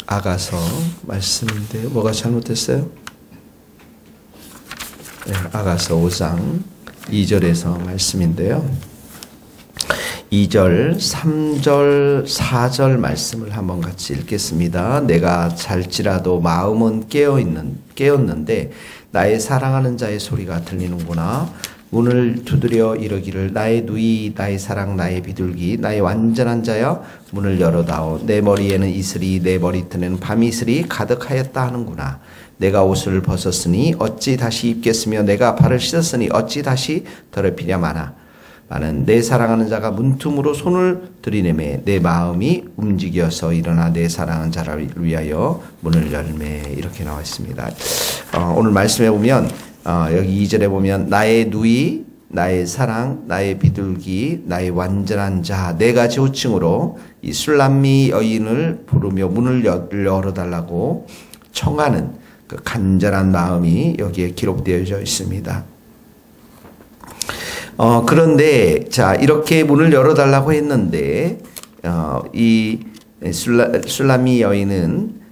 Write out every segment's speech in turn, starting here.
아가서 말씀인데 뭐가 잘못됐어요? 네, 아가서 5장 2절에서 말씀인데요. 2절, 3절, 4절 말씀을 한번 같이 읽겠습니다. 내가 잘지라도 마음은 깨었는데 나의 사랑하는 자의 소리가 들리는구나. 문을 두드려 이르기를 나의 누이 나의 사랑 나의 비둘기 나의 완전한 자여 문을 열어다오. 내 머리에는 이슬이 내 머리털에는 밤이슬이 가득하였다 하는구나. 내가 옷을 벗었으니 어찌 다시 입겠으며 내가 발을 씻었으니 어찌 다시 더럽히냐 마는 내 사랑하는 자가 문틈으로 손을 들이내매 내 마음이 움직여서 일어나 내 사랑하는 자를 위하여 문을 열매. 이렇게 나와 있습니다. 오늘 말씀해 보면 여기 2절에 보면 나의 누이 나의 사랑 나의 비둘기 나의 완전한 자 네 가지 호칭으로 이 술람미 여인을 부르며 문을 열어달라고 청하는 그 간절한 마음이 여기에 기록되어져 있습니다. 그런데 자 이렇게 문을 열어달라고 했는데 이 술람미 여인은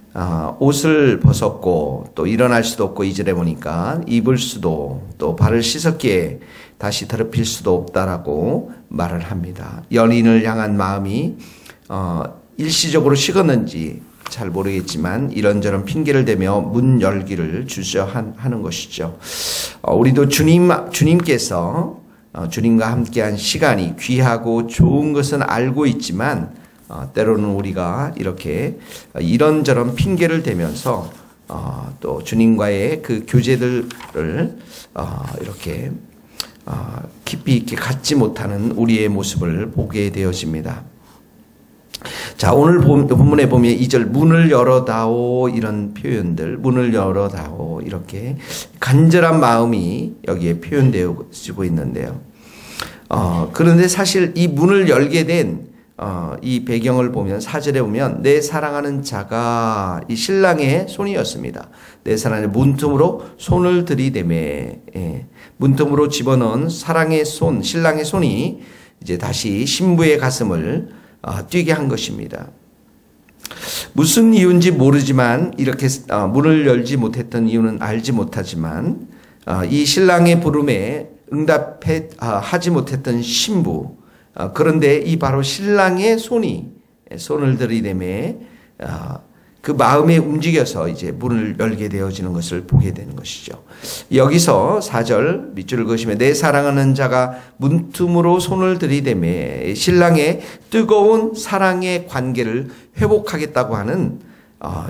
옷을 벗었고 또 일어날 수도 없고 2절에 보니까 입을 수도 또 발을 씻었기에 다시 더럽힐 수도 없다라고 말을 합니다. 연인을 향한 마음이 일시적으로 식었는지 잘 모르겠지만 이런저런 핑계를 대며 문 열기를 주저하는 것이죠. 우리도 주님께서 주님과 함께한 시간이 귀하고 좋은 것은 알고 있지만 때로는 우리가 이렇게 이런저런 핑계를 대면서 또 주님과의 그 교제들을 이렇게 깊이 있게 갖지 못하는 우리의 모습을 보게 되어집니다. 자, 오늘 본문에 보면 2절 문을 열어다오 이런 표현들 문을 열어다오 이렇게 간절한 마음이 여기에 표현되어지고 있는데요. 그런데 사실 이 문을 열게 된 이 배경을 보면 4절에 보면 내 사랑하는 자가 이 신랑의 손이었습니다. 내 사랑의 문틈으로 손을 들이대매 문틈으로 집어넣은 사랑의 손 신랑의 손이 이제 다시 신부의 가슴을 뛰게 한 것입니다. 무슨 이유인지 모르지만 이렇게 문을 열지 못했던 이유는 알지 못하지만 이 신랑의 부름에 응답하지 못했던 신부 그런데 이 바로 신랑의 손을 들이대매 그 마음에 움직여서 이제 문을 열게 되어지는 것을 보게 되는 것이죠. 여기서 4절 밑줄을 그으시면 내 사랑하는 자가 문틈으로 손을 들이대매 신랑의 뜨거운 사랑의 관계를 회복하겠다고 하는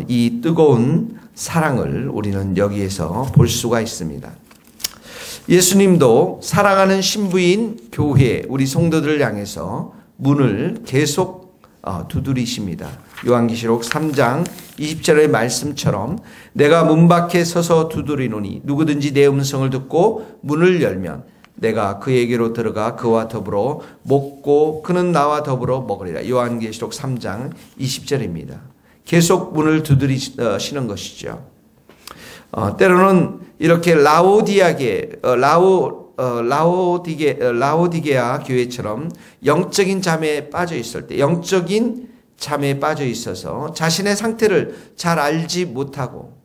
이 뜨거운 사랑을 우리는 여기에서 볼 수가 있습니다. 예수님도 사랑하는 신부인 교회 우리 성도들을 향해서 문을 계속 두드리십니다. 요한계시록 3장 20절의 말씀처럼 내가 문 밖에 서서 두드리노니 누구든지 내 음성을 듣고 문을 열면 내가 그에게로 들어가 그와 더불어 먹고 그는 나와 더불어 먹으리라. 요한계시록 3장 20절입니다. 계속 문을 두드리시는 것이죠. 때로는 이렇게 라오디게아 교회처럼 영적인 잠에 빠져 있을 때 영적인 잠에 빠져 있어서 자신의 상태를 잘 알지 못하고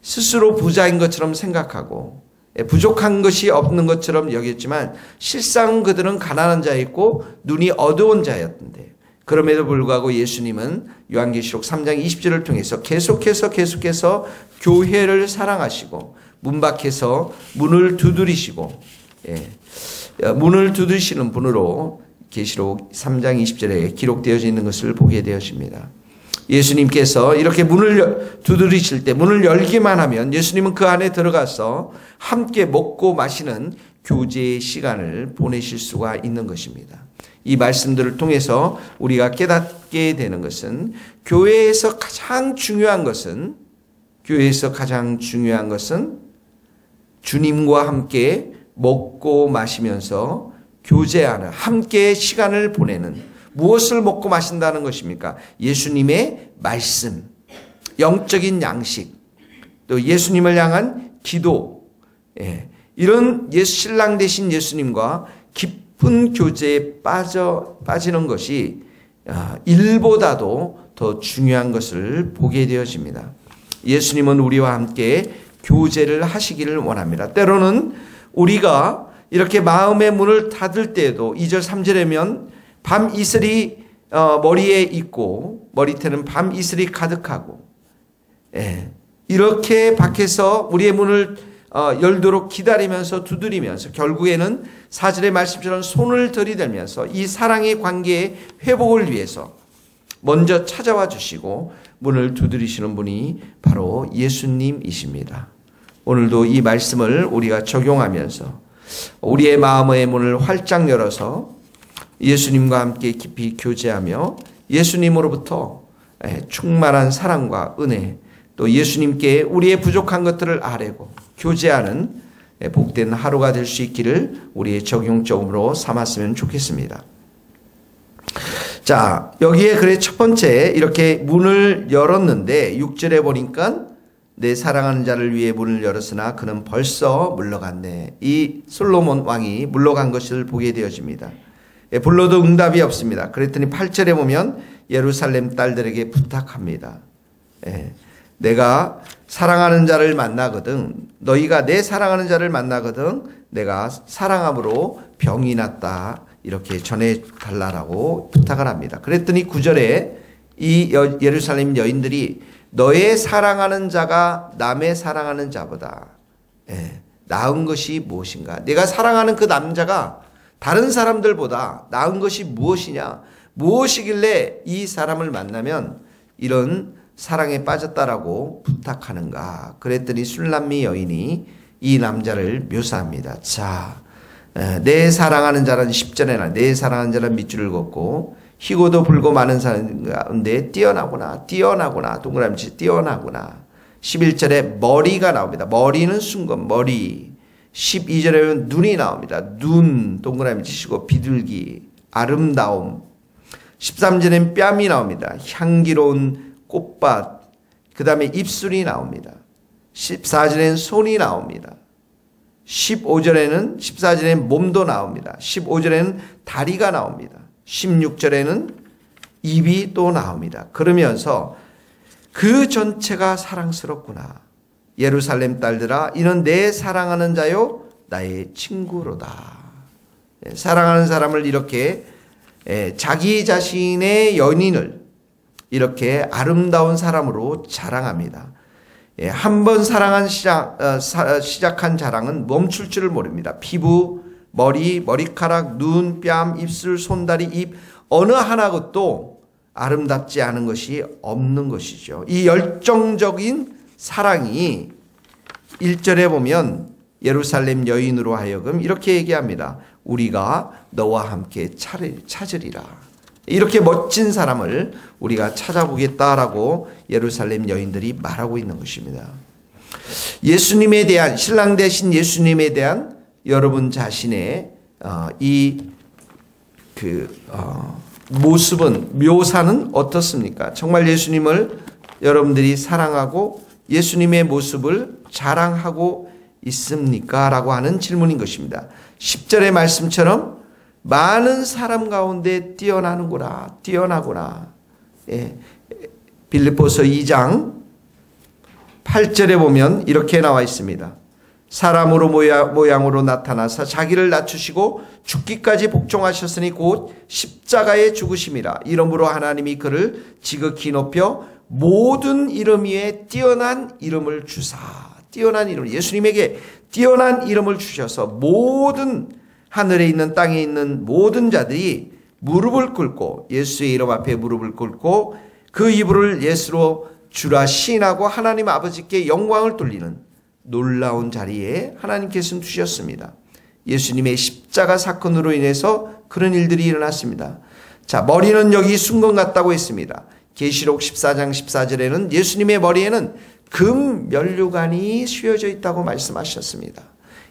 스스로 부자인 것처럼 생각하고 부족한 것이 없는 것처럼 여겼지만 실상 그들은 가난한 자였고 눈이 어두운 자였는데 그럼에도 불구하고 예수님은 요한계시록 3장 20절을 통해서 계속해서 교회를 사랑하시고 문 밖에서 문을 두드리시고 문을 두드리시는 분으로 계시록 3장 20절에 기록되어져 있는 것을 보게 되어집니다. 예수님께서 이렇게 문을 두드리실 때 문을 열기만 하면 예수님은 그 안에 들어가서 함께 먹고 마시는 교제의 시간을 보내실 수가 있는 것입니다. 이 말씀들을 통해서 우리가 깨닫게 되는 것은 교회에서 가장 중요한 것은 주님과 함께 먹고 마시면서 교제하는 함께 시간을 보내는 무엇을 먹고 마신다는 것입니까? 예수님의 말씀, 영적인 양식, 또 예수님을 향한 기도 이런 신랑 되신 예수님과 깊은 교제에 빠지는 것이 일보다도 더 중요한 것을 보게 되어집니다. 예수님은 우리와 함께 교제를 하시기를 원합니다. 때로는 우리가 이렇게 마음의 문을 닫을 때에도 2절 3절에면 밤 이슬이 머리에 있고 머리태는 밤 이슬이 가득하고 이렇게 밖에서 우리의 문을 열도록 기다리면서 두드리면서 결국에는 4절의 말씀처럼 손을 들이대면서 이 사랑의 관계의 회복을 위해서 먼저 찾아와 주시고 문을 두드리시는 분이 바로 예수님이십니다. 오늘도 이 말씀을 우리가 적용하면서 우리의 마음의 문을 활짝 열어서 예수님과 함께 깊이 교제하며 예수님으로부터 충만한 사랑과 은혜, 또 예수님께 우리의 부족한 것들을 아뢰고 교제하는 복된 하루가 될 수 있기를 우리의 적용점으로 삼았으면 좋겠습니다. 자, 여기에 그래 첫 번째 이렇게 문을 열었는데 6절에 보니까 내 사랑하는 자를 위해 문을 열었으나 그는 벌써 물러갔네. 이 솔로몬 왕이 물러간 것을 보게 되어집니다. 불러도 응답이 없습니다. 그랬더니 8절에 보면 예루살렘 딸들에게 부탁합니다. 내가 사랑하는 자를 만나거든, 너희가 내 사랑하는 자를 만나거든 내가 사랑함으로 병이 났다, 이렇게 전해달라고 부탁을 합니다. 그랬더니 9절에 이 예루살렘 여인들이 너의 사랑하는 자가 남의 사랑하는 자보다 나은 것이 무엇인가? 내가 사랑하는 그 남자가 다른 사람들보다 나은 것이 무엇이냐? 무엇이길래 이 사람을 만나면 이런 사랑에 빠졌다라고 부탁하는가? 그랬더니 술람미 여인이 이 남자를 묘사합니다. 자, 내 사랑하는 자는 10절에나 내 사랑하는 자는 밑줄을 걷고 희고도 불고 많은 사람 가운데 뛰어나구나, 뛰어나구나, 동그라미 뛰어나구나. 11절에 머리가 나옵니다. 머리는 순금, 머리. 12절에 눈이 나옵니다. 눈, 동그라미 치시고 비둘기, 아름다움. 13절엔 뺨이 나옵니다. 향기로운 꽃밭. 그 다음에 입술이 나옵니다. 14절엔 손이 나옵니다. 14절에는 몸도 나옵니다. 15절에는 다리가 나옵니다. 16절에는 입이 또 나옵니다. 그러면서 그 전체가 사랑스럽구나. 예루살렘 딸들아, 이는 내 사랑하는 자요 나의 친구로다. 사랑하는 사람을 이렇게 자기 자신의 연인을 이렇게 아름다운 사람으로 자랑합니다. 한번 시작한 자랑은 멈출 줄을 모릅니다. 피부, 머리, 머리카락, 눈, 뺨, 입술, 손다리, 입 어느 하나 것도 아름답지 않은 것이 없는 것이죠. 이 열정적인 사랑이 1절에 보면 예루살렘 여인으로 하여금 이렇게 얘기합니다. 우리가 너와 함께 찾으리라. 이렇게 멋진 사람을 우리가 찾아보겠다라고 예루살렘 여인들이 말하고 있는 것입니다. 예수님에 대한, 신랑 대신 예수님에 대한 여러분 자신의 모습은, 묘사는 어떻습니까? 정말 예수님을 여러분들이 사랑하고 예수님의 모습을 자랑하고 있습니까? 라고 하는 질문인 것입니다. 10절의 말씀처럼 많은 사람 가운데 뛰어나는구나, 뛰어나구나. 빌립보서 2장 8절에 보면 이렇게 나와 있습니다. 사람으로 모양으로 나타나서 자기를 낮추시고 죽기까지 복종하셨으니 곧 십자가의 죽으심이라. 이러므로 하나님이 그를 지극히 높여 모든 이름 위에 뛰어난 이름을 주사. 뛰어난 이름, 예수님에게 뛰어난 이름을 주셔서 모든 하늘에 있는 땅에 있는 모든 자들이 무릎을 꿇고 예수의 이름 앞에 무릎을 꿇고 그 이름을 예수로 주라 시인하고 하나님 아버지께 영광을 돌리는 놀라운 자리에 하나님께서는 두셨습니다. 예수님의 십자가 사건으로 인해서 그런 일들이 일어났습니다. 자, 머리는 여기 순 것 같다고 했습니다. 계시록 14장 14절에는 예수님의 머리에는 금 면류관이 씌워져 있다고 말씀하셨습니다.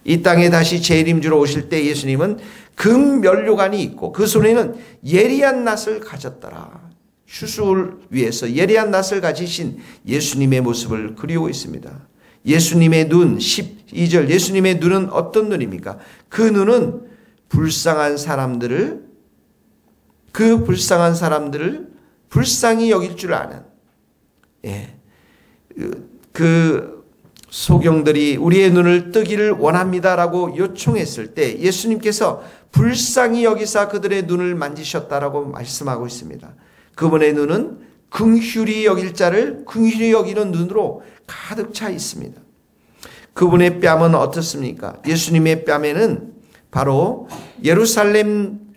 이 땅에 다시 재림주로 오실 때 예수님은 금 면류관이 있고 그 손에는 예리한 낫을 가졌더라. 추수를 위해서 예리한 낫을 가지신 예수님의 모습을 그리고 있습니다. 예수님의 눈, 12절, 예수님의 눈은 어떤 눈입니까? 그 눈은 불쌍한 사람들을 불쌍히 여길 줄 아는, 그 소경들이 우리의 눈을 뜨기를 원합니다라고 요청했을 때 예수님께서 불쌍히 여기사 그들의 눈을 만지셨다라고 말씀하고 있습니다. 그분의 눈은 긍휼히 여길 자를 긍휼히 여기는 눈으로 가득 차 있습니다. 그분의 뺨은 어떻습니까? 예수님의 뺨에는 바로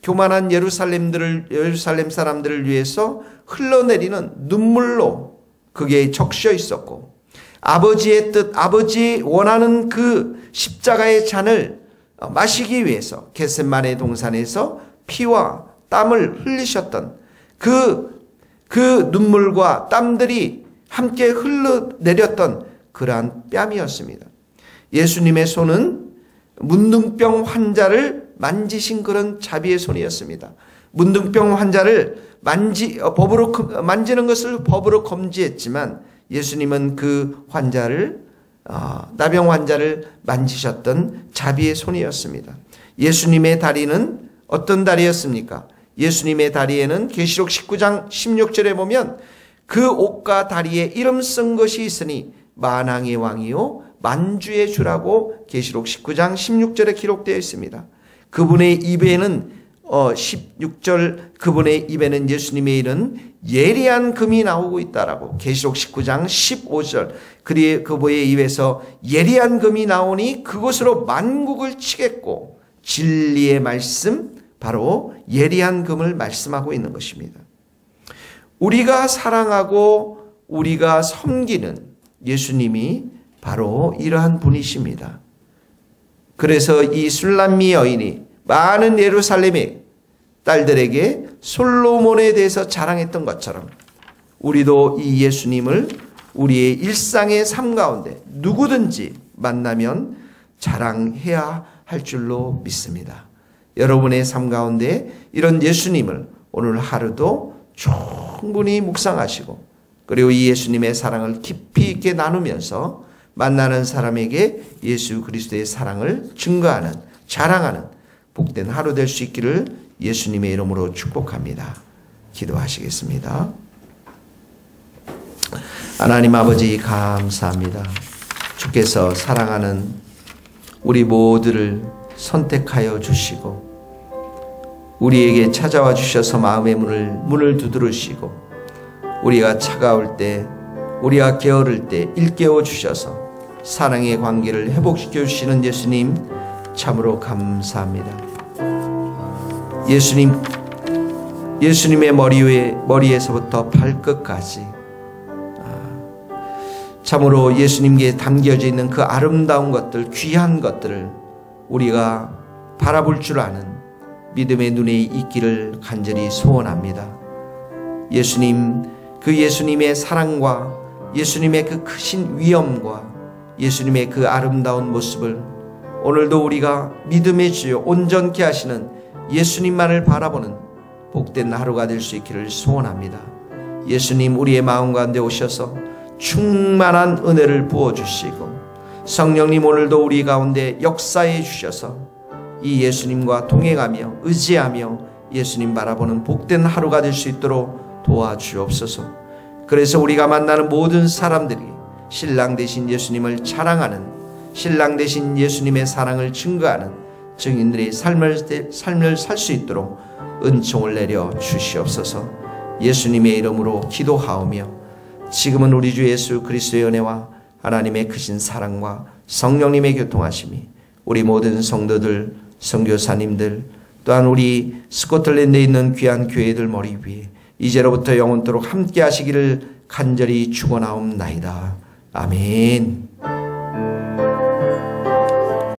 교만한 예루살렘 사람들을 위해서 흘러내리는 눈물로 그게 적셔 있었고, 아버지의 뜻, 아버지 원하는 그 십자가의 잔을 마시기 위해서 겟세마네 동산에서 피와 땀을 흘리셨던 그 눈물과 땀들이 함께 흘러내렸던 그러한 뺨이었습니다. 예수님의 손은 문둥병 환자를 만지신 그런 자비의 손이었습니다. 문둥병 환자를 만지는 것을 법으로 금지했지만 예수님은 그 나병 환자를 만지셨던 자비의 손이었습니다. 예수님의 다리는 어떤 다리였습니까? 예수님의 다리에는 계시록 19장 16절에 보면 그 옷과 다리에 이름 쓴 것이 있으니 만왕의 왕이요 만주의 주라고 계시록 19장 16절에 기록되어 있습니다. 그분의 입에는 16절 그분의 입에는 예수님의 이른 예리한 금이 나오고 있다라고 계시록 19장 15절 그분의 입에서 예리한 금이 나오니 그것으로 만국을 치겠고, 진리의 말씀 바로 예리한 금을 말씀하고 있는 것입니다. 우리가 사랑하고 우리가 섬기는 예수님이 바로 이러한 분이십니다. 그래서 이 술람미 여인이 많은 예루살렘의 딸들에게 솔로몬에 대해서 자랑했던 것처럼 우리도 이 예수님을 우리의 일상의 삶 가운데 누구든지 만나면 자랑해야 할 줄로 믿습니다. 여러분의 삶 가운데 이런 예수님을 오늘 하루도 충분히 묵상하시고, 그리고 이 예수님의 사랑을 깊이 있게 나누면서 만나는 사람에게 예수 그리스도의 사랑을 증거하는, 자랑하는 복된 하루 될 수 있기를 예수님의 이름으로 축복합니다. 기도하시겠습니다. 하나님 아버지 감사합니다. 주께서 사랑하는 우리 모두를 선택하여 주시고 우리에게 찾아와 주셔서 마음의 문을 두드리시고 우리가 차가울 때, 우리가 게으를 때 일깨워 주셔서 사랑의 관계를 회복시켜 주시는 예수님 참으로 감사합니다. 예수님의 머리에서부터 발끝까지 참으로 예수님께 담겨져 있는 그 아름다운 것들, 귀한 것들을 우리가 바라볼 줄 아는 믿음의 눈에 있기를 간절히 소원합니다. 그 예수님의 사랑과 예수님의 그 크신 위엄과 예수님의 그 아름다운 모습을 오늘도 우리가 믿음의 주요 온전케 하시는 예수님만을 바라보는 복된 하루가 될 수 있기를 소원합니다. 예수님 우리의 마음 가운데 오셔서 충만한 은혜를 부어주시고 성령님 오늘도 우리 가운데 역사해 주셔서 이 예수님과 동행하며 의지하며 예수님 바라보는 복된 하루가 될 수 있도록 도와주옵소서. 그래서 우리가 만나는 모든 사람들이 신랑 되신 예수님을 자랑하는, 신랑 되신 예수님의 사랑을 증거하는 증인들의 삶을 살 수 있도록 은총을 내려 주시옵소서. 예수님의 이름으로 기도하오며 지금은 우리 주 예수 그리스도의 은혜와 하나님의 크신 사랑과 성령님의 교통하심이 우리 모든 성도들, 선교사님들, 또한 우리 스코틀랜드에 있는 귀한 교회들 머리 위에 이제로부터 영원토록 함께 하시기를 간절히 축원하옵나이다. 아멘.